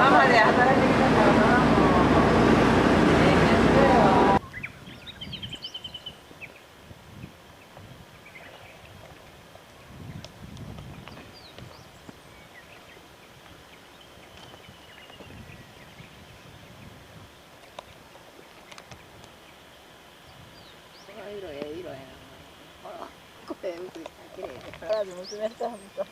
今まで働いてきたからな、もう。色ええ色やな。ほら、これ見てきれいで。体娘さんと。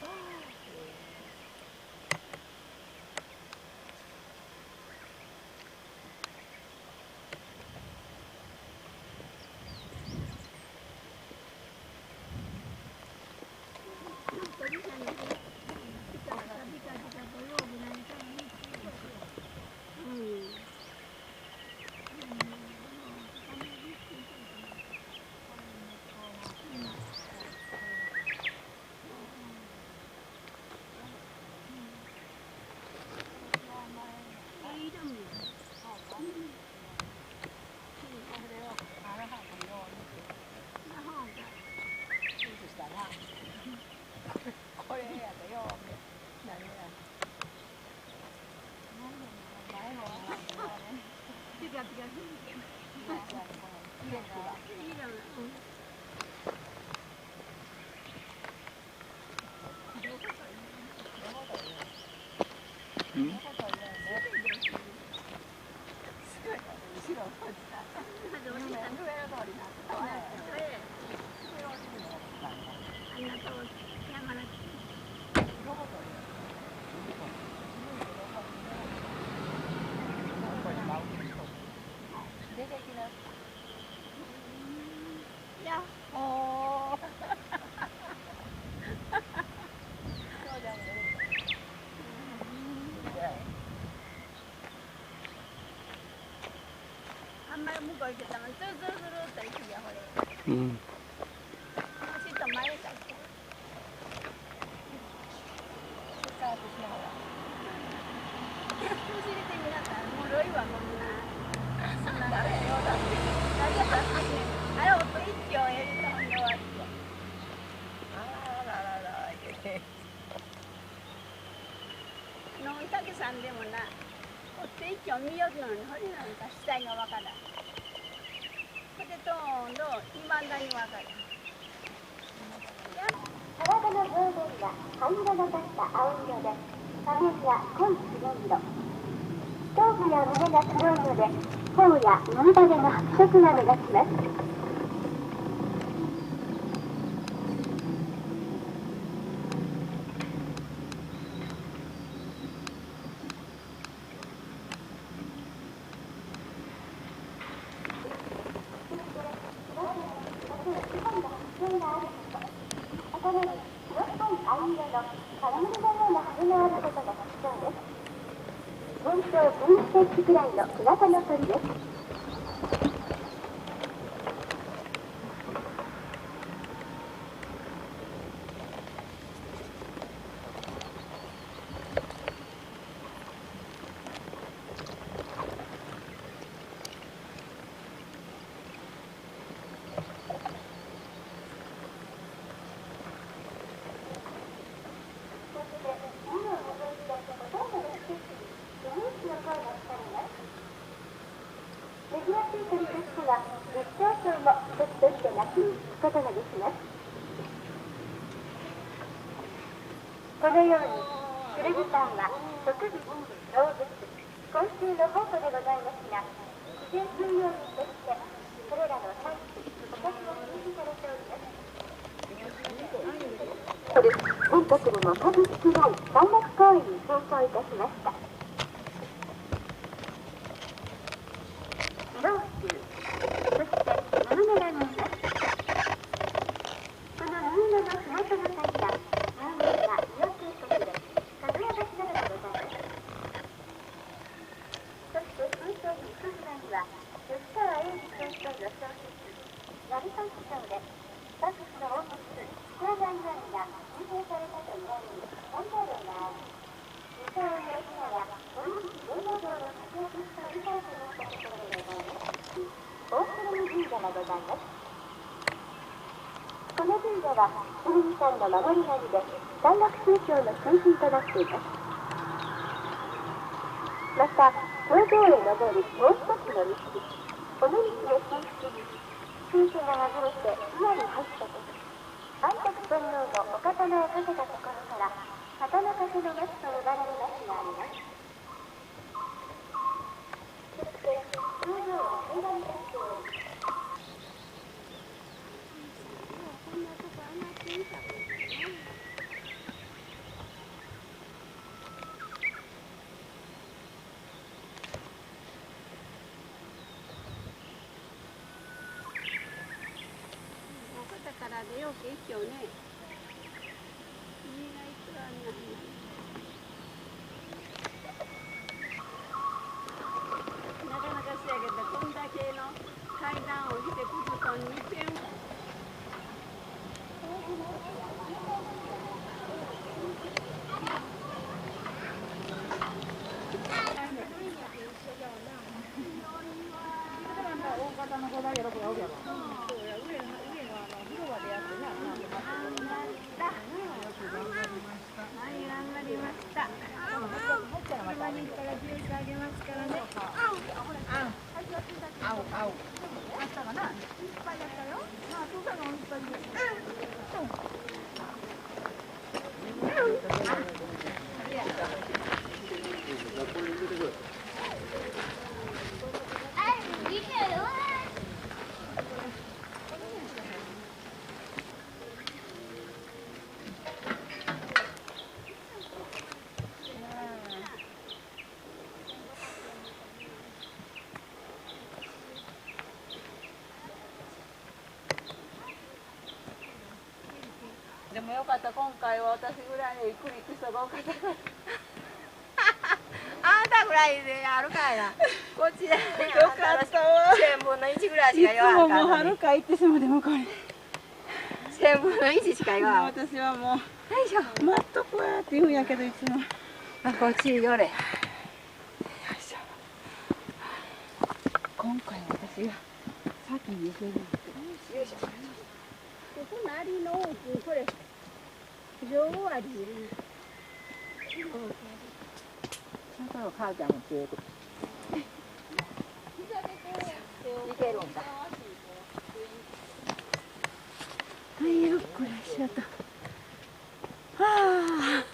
これやでよ。何や。あんまり向こう行ってたらズルズルズルっと行くやほれ。うん。走った前か。スタートしながら。走れてみなさい。もろいわこんな。そんな誰よだって。誰やったら走れ。あれ音一挙やりたんで終わり。あららららいけ。のんたけさんでもな。音一挙見よるのにほれなんか死体がわからん。それでどんどん今だにわかる。体の表現が灰色のかった青色で、画面が濃い白色。頭部や胸が黒いので、頬や右羽の白色が目立ちます。本当分センチくらいの小型の鳥です。珍しい鳥としては、日照賞も一つとして夏に聞くことができます。このように、クルギタンは植物、動物、昆虫の宝庫でございますが、自然通用林として、それらの産地、捕獲が禁止されております。全国でも数少ない山岳公園に成長いたしました。老中、そして右目が見えます。この右目のふもとの先が人間が要計測で数え橋などがございます。そして風景に行く際には吉川英治先生の小説「成田記章」で幕府の王室福山岩が幽閉されたと言われる本堂があり、二条の吉川は本日芸能道の活躍した舞台となったところでございます。大鶴神社がございます。この神社は鶴見山の守り神で山岳宗教の中心となっています。また頂上へ登るもう一つの道、尾道へ進出し、数字が外れて伊予に入った時、安徳天皇のお刀をかけたところから刀掛けの松と呼ばれる松があります。そして頂上は平らになっており、こんなとこ上がってみたもんね。から出ようけ一応ね。家がいくらになるの。なかなかしやけど、こんだけの階段を降りてくると2軒。大型の5台やろ、これ、おるやろ。そうや、上の広場でやってな。はい、頑張りました。山に行ったらジュースあげますからね。青。あったかな。いっぱいやったよ。まあ、そうかのいっぱいです。でもよかった、今回は私ぐらいでゆっくり行く人が多かったから。あんたぐらいであるかいな。こっちで。よかったわ。1000分の1ぐらいしかいつも言わんかもうはるか行ってしまってもこれ。1000分の1しか言わん。私はもう。よいしょ。待っとこやって言うんやけどいつも。あ、こっち寄れ。よいしょ。今回私が先に行けるって。よいしょ。隣の奥これ上終わり。その母ちゃんも連れて。いけるんだ。はい、よっこらしょと。はあ、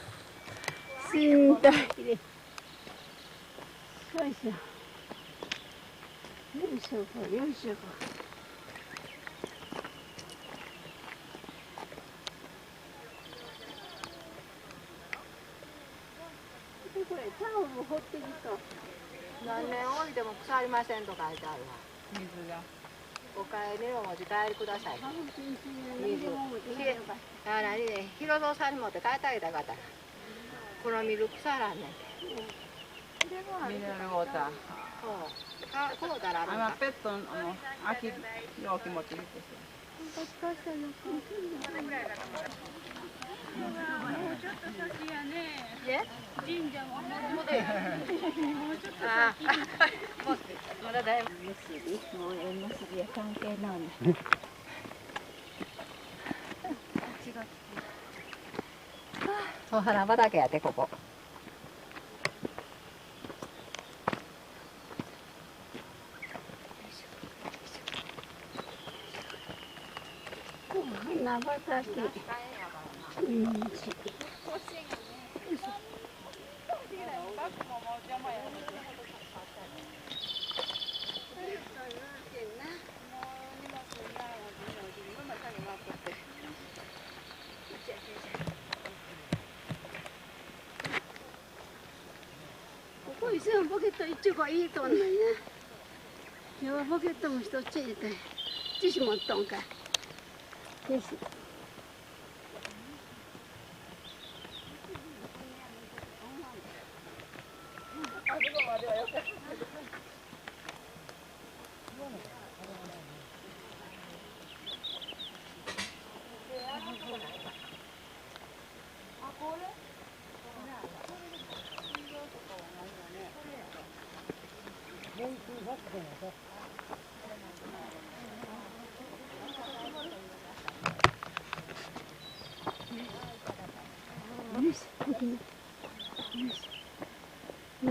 しんどい。よいしょ。よいしょ、よいしょ。これタオルを掘ってきた。何年置いても腐りませんと書いてあるわ。水が。お帰りをお持ち帰りください。水。何ね、広蔵さんに持って帰ってあげたかったら。この水腐らんねんて。ミネラルウォーター。こうだらあるんか。ペットの空き容器持ってきて。もうちょっと先やね。神社ももうちょっとああ、まだだいぶ。もう縁結びは関係ないね。お花畑やでここ。花畑。ここいつもポケット一丁がいいとんのにね。今日はポケットも一つ入れて、ティッシュ持っとんか。ティッシュ。え？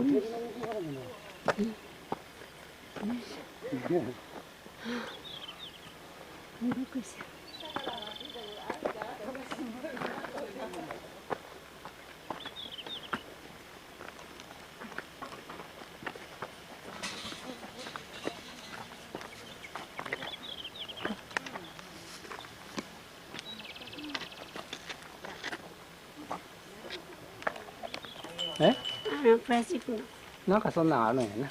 プラスチックの。なんかそんなんあるんやな。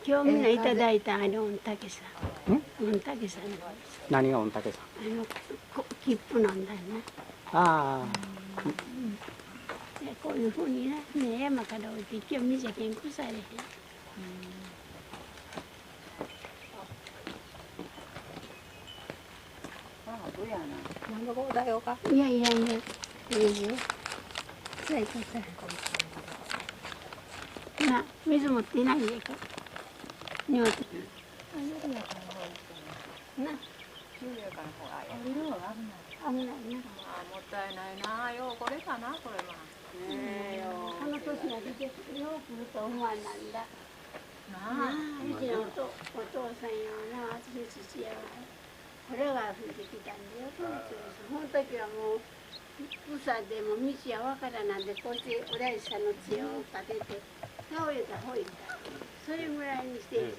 今日みんないただいた御嶽山。御嶽山の。何が御嶽山？切符なんだよね。ああ。こういうふうにね、山から降りて今日見ちゃけんくされへん。なんどこだよか。いやいやいや、いいよ。さあ行こうさ。な、水持っていないんでか。荷物。な。危ないな。もったいないな。ようこれかなこれは。この年が出てよう来ると思わんなんだ。なうちのお父さんよな、私の父やわ。これが吹いてきたんだよ。その時はもう草でも道はわからなんでこうしてお大師さんの杖を立てて倒れたほいた。それぐらいにして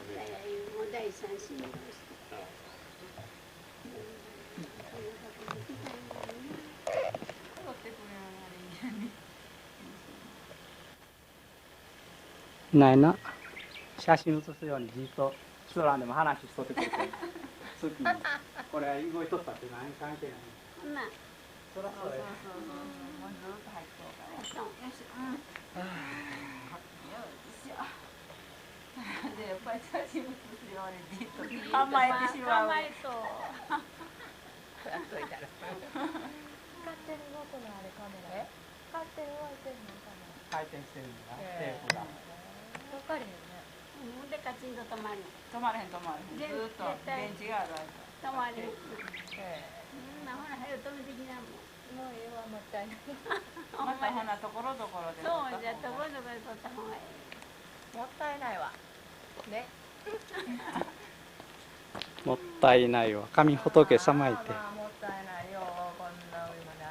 お大師さん信用して。ないな。写真写すようにじっと空でも話しとってくれて好きに。これは動いとったって何関係ない。な。そらそれ。もうずっと入っとうから。よし。でやっぱり写真写すようにじっと構えてしまう。構えと。やっといたら。勝手に動くのあれカメラ。勝手に動いてるのカメラ。回転してるんだ。テープが。わかるよね。でカチンと止まる。止まれへん止まれへん。ずっと電池がある止まる。ほら早く止めてきなもん。もうええわもったいない。またほなところどころで。そうじゃところどころで撮った方がいい。もったいないわ。ね。もったいないわ。神仏様いて。もったいないよ。こんな上まで。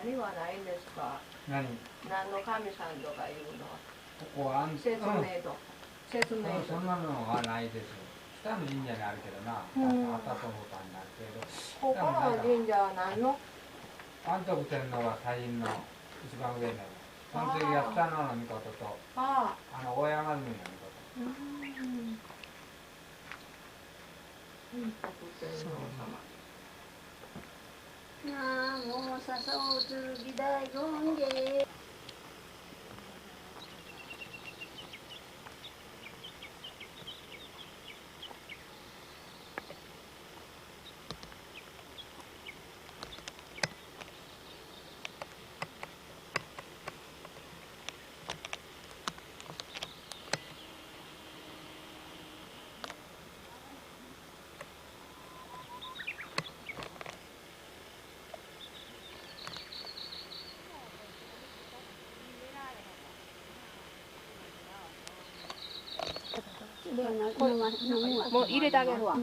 何はないんですか。何？何の神さんとかいうのは。ここは説明と。説明と。そんなのはないです。北の神社にあるけどな、あったと思ったんだけど。ここの神社は何の。安徳天皇が大院の一番上にある。その次が北野の御事と、大山積の御事。なあもう笹を剣大権現。もう入れてあげるわ。こ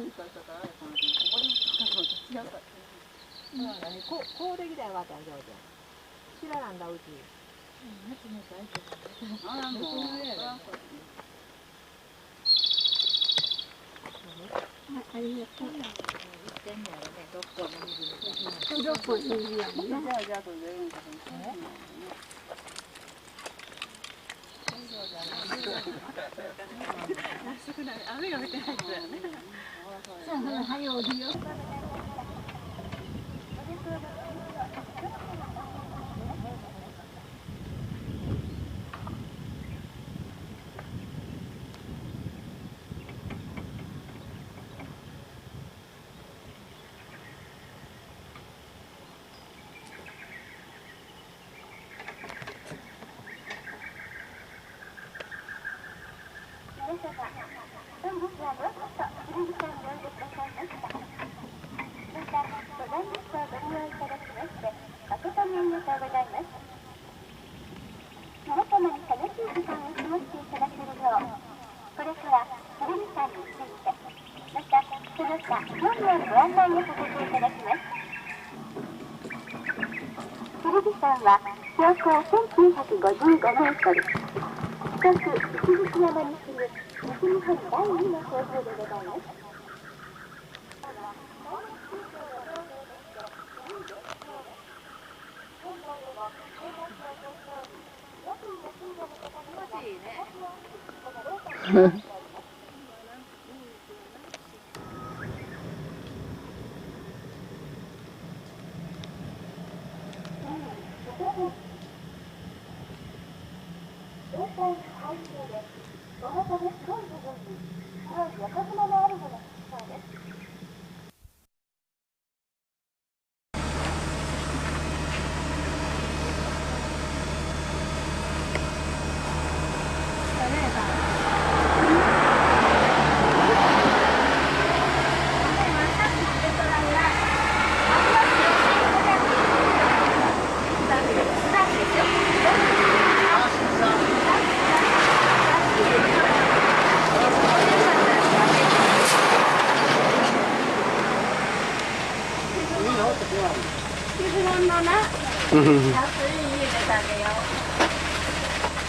うできたらよかったんじゃうじゃん。知らなんだうち。ありがとう。どこにいるやんね。雨が降ってないですよね。さあ、早う降りよう。皆様本日はどうぞ剣山においでくださいました。また、登山列車をご利用いただきまして、誠にありがとうございます。皆様に楽しい時間を過ごしていただけるよう、これから剣山について、またその他興味あるご案内をさせていただきます。剣山は標高1955メートル、四国石鎚山に次ぐ西日本第2の高峰でございます。安い家で食べよう。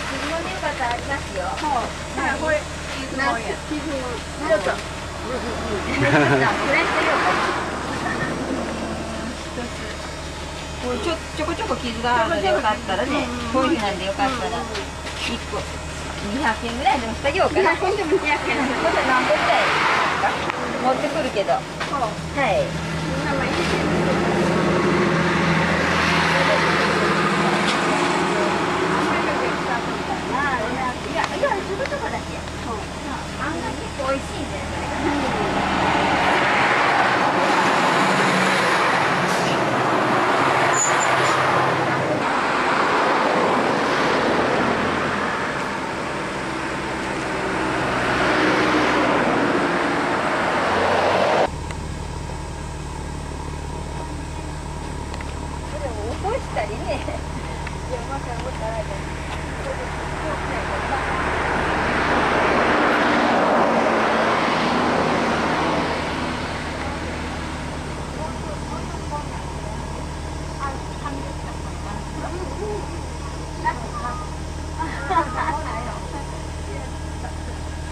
傷の入荷ありますよ。これ傷のや。ちょっと。これしてよこれちょこちょこ傷があるのでよかったらね、こういうふうなんでよかったら1個200円ぐらいでもしてあげようかな。これでも200円。これ何個ぐらい持ってくるけど。はい。すぐとこだけ。あんな結構美味しいんだよ、それを起こしたりね。山から持ったら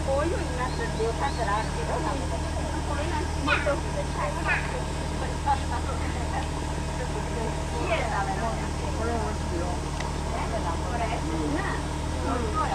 こういうふうになっててよかったらあるけど、これがもっと家で食べるのやこれ美味しいよ。これなあ、そうや。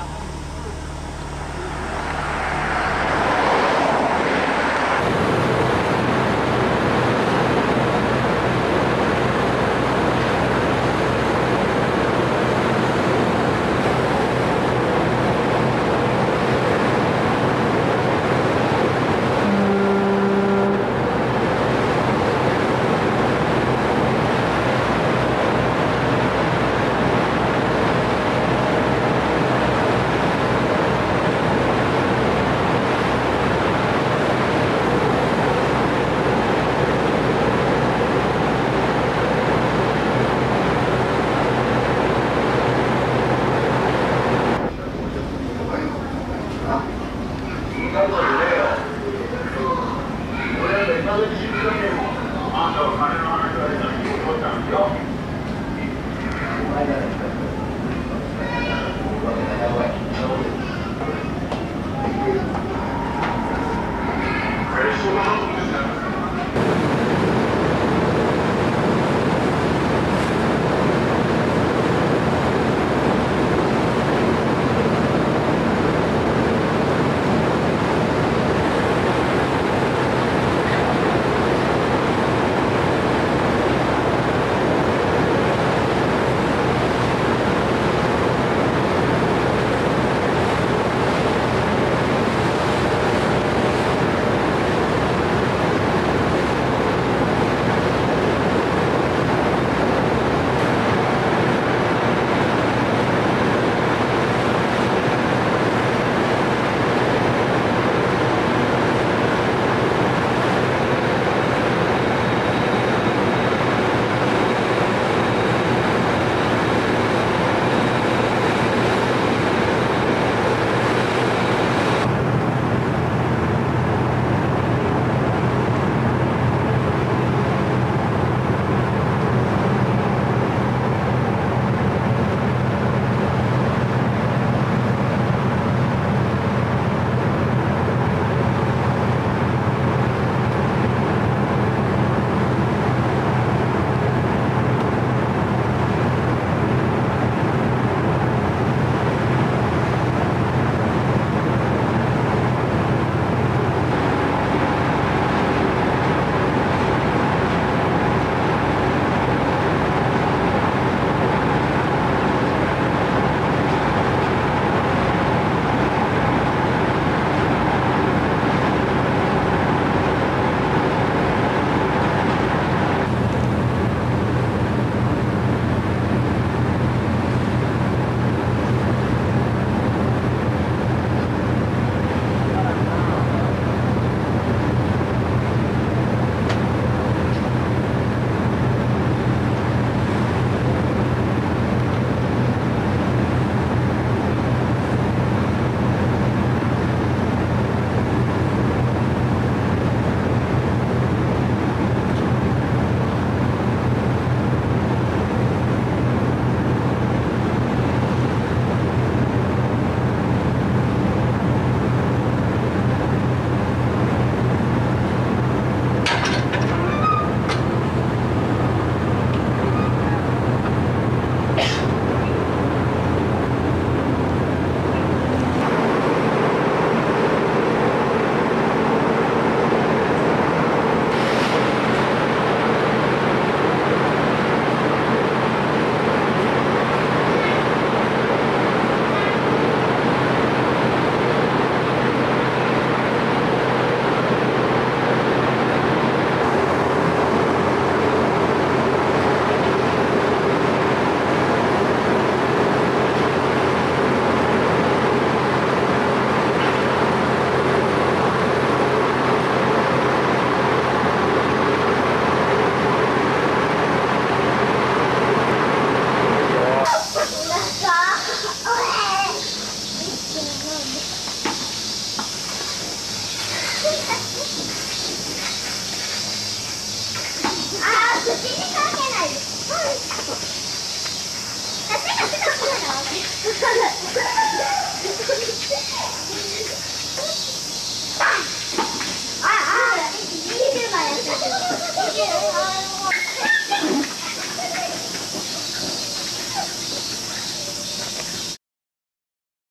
口にかけないで。